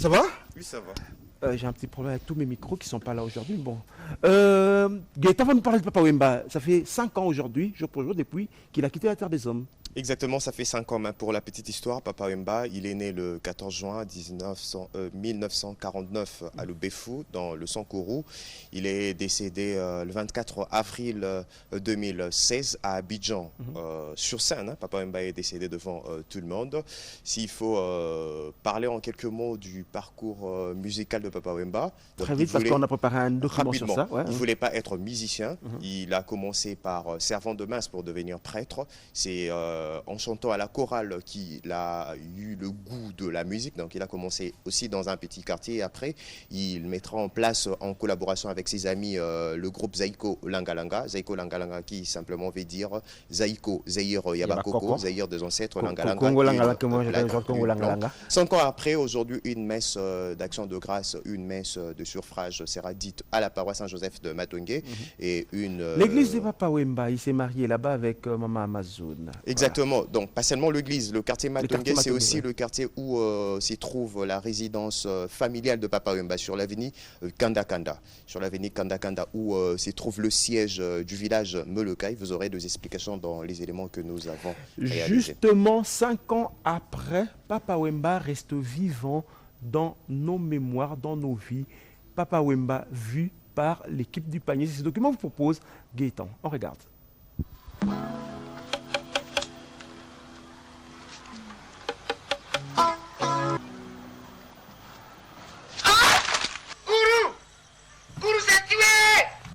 Ça va? Oui, ça va. J'ai un petit problème avec tous mes micros qui ne sont pas là aujourd'hui. Bon. Gaëtan va nous parler de Papa Wemba. Ça fait 5 ans aujourd'hui, jour pour jour, depuis qu'il a quitté la Terre des Hommes. Exactement, ça fait 5 ans. Mais pour la petite histoire, Papa Wemba, il est né le 14 juin 1949 à Lubefou, dans le Sankourou. Il est décédé le 24 avril 2016 à Abidjan. Sur scène, hein, Papa Wemba est décédé devant tout le monde. S'il faut parler en quelques mots du parcours musical de Papa Wemba. Très vite, parce qu'on a préparé un document sur ça. Ouais, il ne voulait pas être musicien. Il a commencé par servant de messe pour devenir prêtre. C'est en chantant à la chorale qu'il a eu le goût de la musique. Donc il a commencé aussi dans un petit quartier. Et après, il mettra en place, en collaboration avec ses amis, le groupe Zaiko Langalanga. Zaiko Langalanga qui simplement veut dire Zaiko, Zaïr Yabakoko, Zaïr des ancêtres Langalanga. Congo Langalanga, que moi j'appelle Congo Langalanga. 5 ans après, aujourd'hui, une messe d'action de grâce, une messe de suffrage sera dite à la paroisse Saint-Joseph de Matongué. Et une l'église de Papa Wemba, il s'est marié là-bas avec Maman Amazon. Exactement. Voilà. Donc, pas seulement l'église. Le quartier Matongué, c'est aussi le quartier où s'y trouve la résidence familiale de Papa Wemba, sur l'avenue Kanda Kanda. Sur l'avenue Kanda Kanda, où s'y trouve le siège du village Molokai. Vous aurez des explications dans les éléments que nous avons réalisés. Justement, 5 ans après, Papa Wemba reste vivant dans nos mémoires, dans nos vies. Papa Wemba vu par l'équipe du panier. C'est ce document vous propose Gaëtan. On regarde.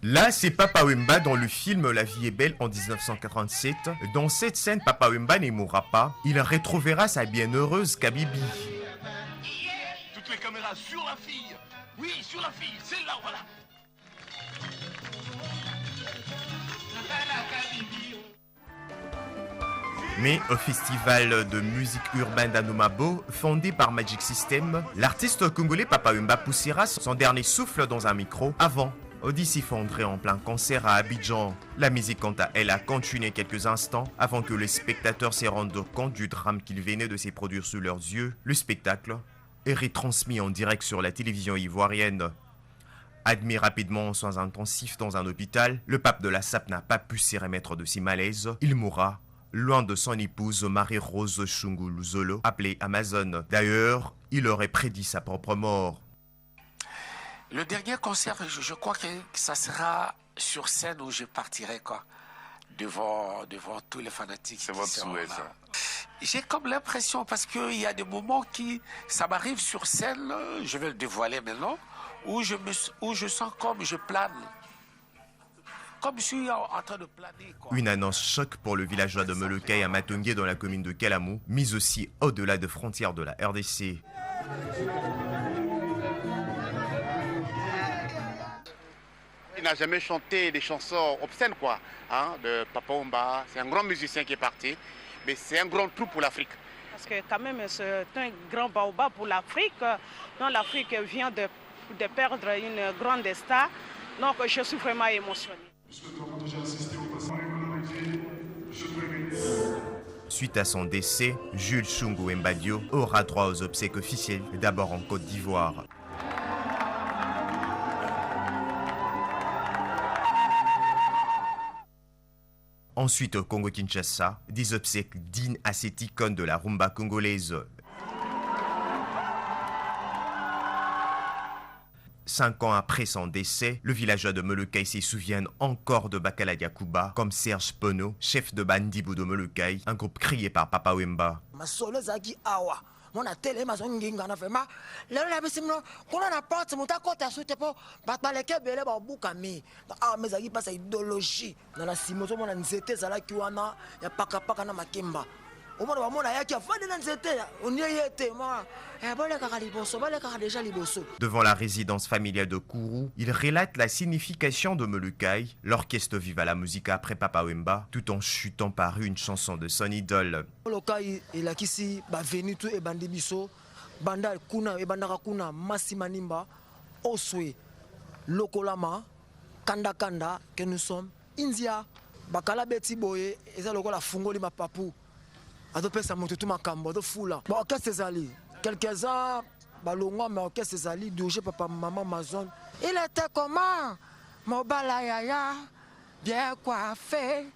Là, c'est Papa Wemba dans le film La vie est belle en 1987. Dans cette scène, Papa Wemba ne mourra pas. Il retrouvera sa bienheureuse Kabibi. Toutes les caméras sur la fille. Oui, sur la fille, celle-là, voilà. Mais au festival de musique urbaine d'Anoumabo, fondé par Magic System, l'artiste congolais Papa Wemba poussera son dernier souffle dans un micro avant d'y s'effondrer en plein concert à Abidjan. La musique, quant à elle, a continué quelques instants avant que les spectateurs se rendent compte du drame qu'il venait de se produire sous leurs yeux. Le spectacle est retransmis en direct sur la télévision ivoirienne. Admis rapidement en soins intensifs dans un hôpital, le pape de la SAP n'a pas pu se remettre de ses malaises. Il mourra loin de son épouse Marie-Rose Chungulu Zolo, appelée Amazon. D'ailleurs, il aurait prédit sa propre mort. Le dernier concert, je crois que ça sera sur scène où je partirai, quoi, devant tous les fanatiques. C'est votre souhait, ça. J'ai comme l'impression, parce qu'il y a des moments qui, ça m'arrive sur scène, je vais le dévoiler maintenant, où je sens comme je plane. Comme je suis en train de planer, quoi. Une annonce choc pour le villageois de Molokai à Matongué dans la commune de Kalamou, mais aussi au-delà des frontières de la RDC. Il n'a jamais chanté des chansons obscènes, quoi, hein, de Papa Wemba. C'est un grand musicien qui est parti, mais c'est un grand trou pour l'Afrique. Parce que quand même, c'est un grand baobab pour l'Afrique. Donc l'Afrique vient de perdre une grande star. Donc je suis vraiment émotionnée. Suite à son décès, Jules Chungu Mbadio aura droit aux obsèques officielles, d'abord en Côte d'Ivoire. Ensuite au Congo-Kinshasa, des obsèques dignes à cette icône de la rumba congolaise. 5 ans après son décès, le villageois de Molokai se souvient encore de Bakala Yakuba, comme Serge Pono, chef de Bandibou de Molokai, un groupe créé par Papa Wemba. Mona tele mazonginga na vraiment lelo la bisimno kona na porte muta kota soute po baleke bele ba bukami mezaki pasa idéologie na la simozo mona nzete zala kiwana ya paka paka na makemba omona ba mona yaki afande na nzete onie yete ma baleka liboso baleka déjà liboso. Devant la résidence familiale de Kourou, il relate la signification de Molokai. L'orchestre vive à la musique après Papa Wemba, tout en chutant par une chanson de son idole. Molokai il a kisi ba venu tout e bandi biso banda kuna e bandaka kuna masimanimba oswe lokolama kanda kanda que nous sommes India bakala beti boye eza lokola fungoli mapapu adopesa moto tout makambo do fula ba orchestre ezali quelques-uns balongwa mais orchestre ezali dirigé papa maman Amazon. Il était comment? Mobala yaya, bien coiffé,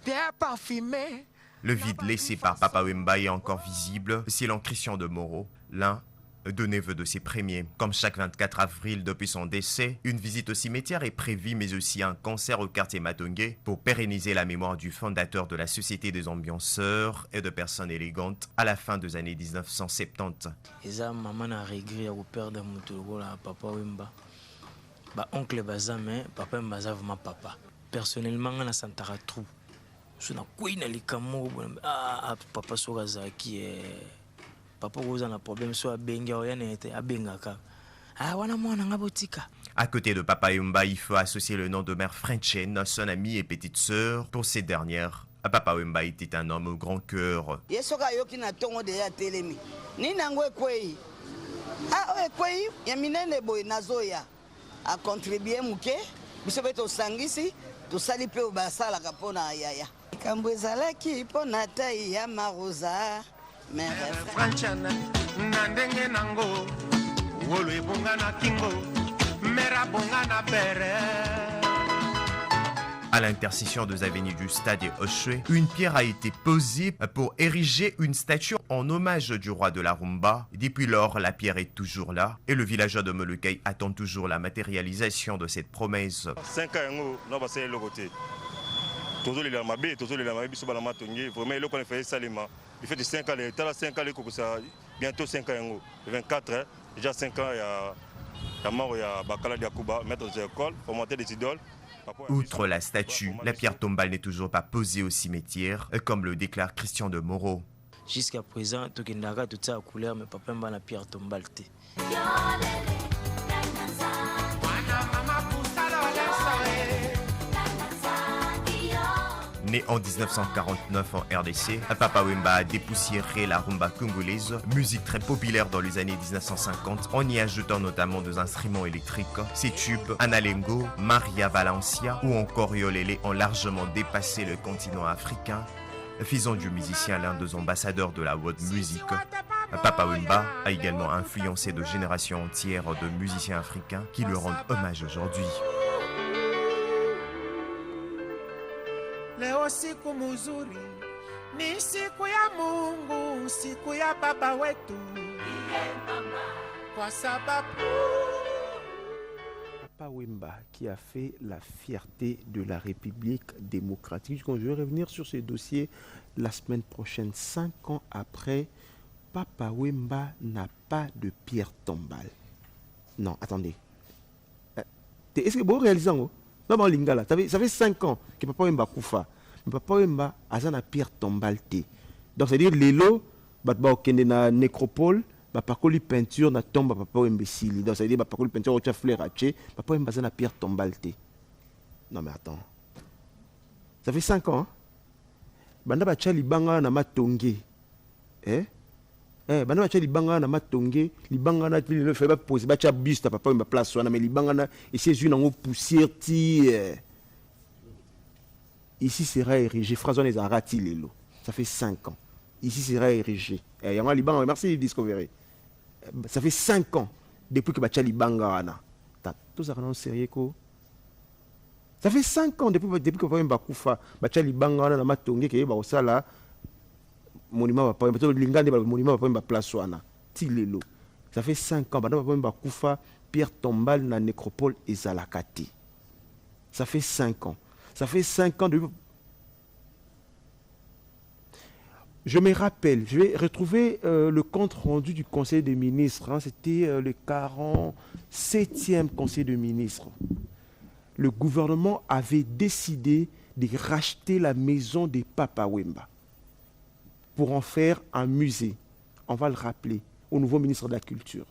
bien parfumé. Le vide laissé par Papa Wemba est encore visible, selon Christian de Moreau, l'un deux neveux de ses premiers. Comme chaque 24 avril depuis son décès, une visite au cimetière est prévue, mais aussi un concert au quartier Matongué pour pérenniser la mémoire du fondateur de la Société des ambianceurs et de personnes élégantes à la fin des années 1970. Eza maman a regret au père de Moutoula, Papa Wemba. Ba oncle baza mais Papa Wemba za vraiment papa. Personnellement, on a sentara trou. Je na kuina likamo papa soka zaki papa goza na problème so abenga oyana ete abengaka. Wana mwana ngabotika. À côté de Papa Wemba, il faut associer le nom de Mère Frenchen, son amie et petite sœur. Pour ces dernières, Papa Wemba était un homme au grand cœur. Yesoka yoki na tongo de ya telemi. Ni nango ekwei. Ekwei ya minene boy nazoya. A contribuer muke, biso beto sangisi, to sali pe obasala kapona yaya. Kambo ezalaki pona tai ya marosa. Mère Franchana na ndenge nango. Wolo ebonga na kingo. Mera bonga na bere. À l'intersection des avenues du Stade et Oshwe, une pierre a été posée pour ériger une statue en hommage du roi de la rumba. Depuis lors, la pierre est toujours là et le villageois de Molokai attend toujours la matérialisation de cette promesse. 5 ans, non, bah c'est le côté. Toujours les lamabés, toujours les lamabés, ils sont dans matongué. Vraiment, ils ont fait salement. Il fait de 5 ans, il y a 5 ans, bientôt 5 ans, 24 ans, déjà 5 ans, il y a mort, il y a Bakala Diakouba, maître des écoles, formateur des idoles. Outre la statue, la pierre tombale n'est toujours pas posée au cimetière, comme le déclare Christian de Moreau. Jusqu'à présent, tout ça a couleur, mais papa m'a la pierre tombale. Né en 1949 en RDC, Papa Wemba a dépoussiéré la rumba congolaise, musique très populaire dans les années 1950, en y ajoutant notamment des instruments électriques. Ses tubes, Analengo, Maria Valencia ou encore Yolele ont largement dépassé le continent africain, faisant du musicien l'un des ambassadeurs de la world music. Papa Wemba a également influencé de générations entières de musiciens africains qui lui rendent hommage aujourd'hui. Leo siku muzuri ni siku ya Mungu, siku ya baba wetu. Kwa sababu Papa Wemba qui a fait la fierté de la République démocratique. Je vais revenir sur ce dossier la semaine prochaine. 5 ans après, Papa Wemba n'a pas de pierre tombale. Non, attendez. Est-ce que vous réalisez ça? Non, bon, Lingala, ça fait 5 ans que Papa Wemba koufa. Mais Papa Wemba a une pierre tombale. Donc, c'est-à-dire, l'élo, il y a une nécropole, il y a une peinture, na tombe Papa Wemba sili. Donc, c'est-à-dire, il y a une peinture, il y a une fleur à Papa Wemba a une pierre tombale. Non, mais attends. Ça fait 5 ans. Banda bacha libanga na matonge. Banda bacha libanga na matonge, libanga na le fait pas poser bacha buste Papa Wemba place wana mais libanga na essayer une en poussière ti ici sera érigé phrase on les a rati lelo. Ça fait 5 ans. Ici sera érigé. Et yanga libanga merci Discovery. Ça fait 5 ans depuis que bacha libanga wana. Tout ça non sérieux ko. Ça fait 5 ans depuis que Papa Wemba koufa bacha libanga wana na matonge ke ba osala monument Papa Wemba lingande ba monument Papa Wemba place wana ti lelo. Ça fait 5 ans Papa Wemba koufa pierre tombale na nécropole ezalakati. Ça fait 5 ans. Ça fait 5 ans depuis. Je me rappelle, je vais retrouver le compte rendu du Conseil des ministres. Hein, c'était le 47e Conseil des ministres. Le gouvernement avait décidé de racheter la maison des Papa Wemba pour en faire un musée. On va le rappeler au nouveau ministre de la Culture.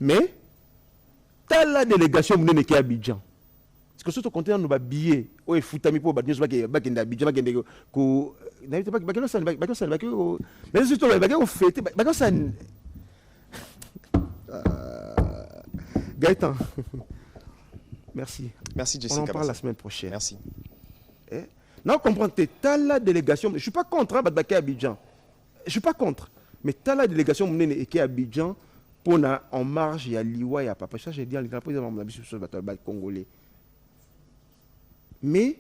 Mais, t'as la délégation qui est à Abidjan. Parce que surtout quand on a des billets, on est foutu pour Abidjan, mais Gaëtan, merci. Merci Jessica. On en parle la semaine prochaine. Merci. Non, comprends, tu as la délégation. Je ne suis pas contre Abidjan. je suis pas contre. Mais t'as la délégation monene et qui est à Abidjan pour en marge il y a Liwa et à Papa. Ça j'ai dit en drapeau de mon sur le congolais. Mais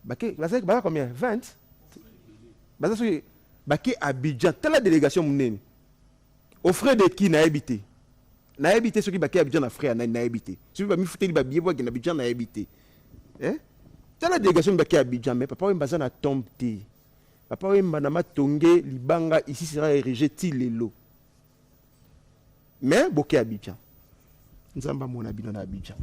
bah combien 20 bah ça baké Abidjan t'as la délégation monene. Au frais de qui n'a habité. N'a habité ceux qui baké Abidjan na frère n'a habité. Ceux qui ba mi fouté ba bié bois qui Abidjan n'a habité. Hein? T'as la délégation baké Abidjan mais Papa Wemba na tombe té. Papa Wemba na matongé libanga ici sera érigé tilelo. Mais boké Abidjan. Nzamba mona bino na Abidjan.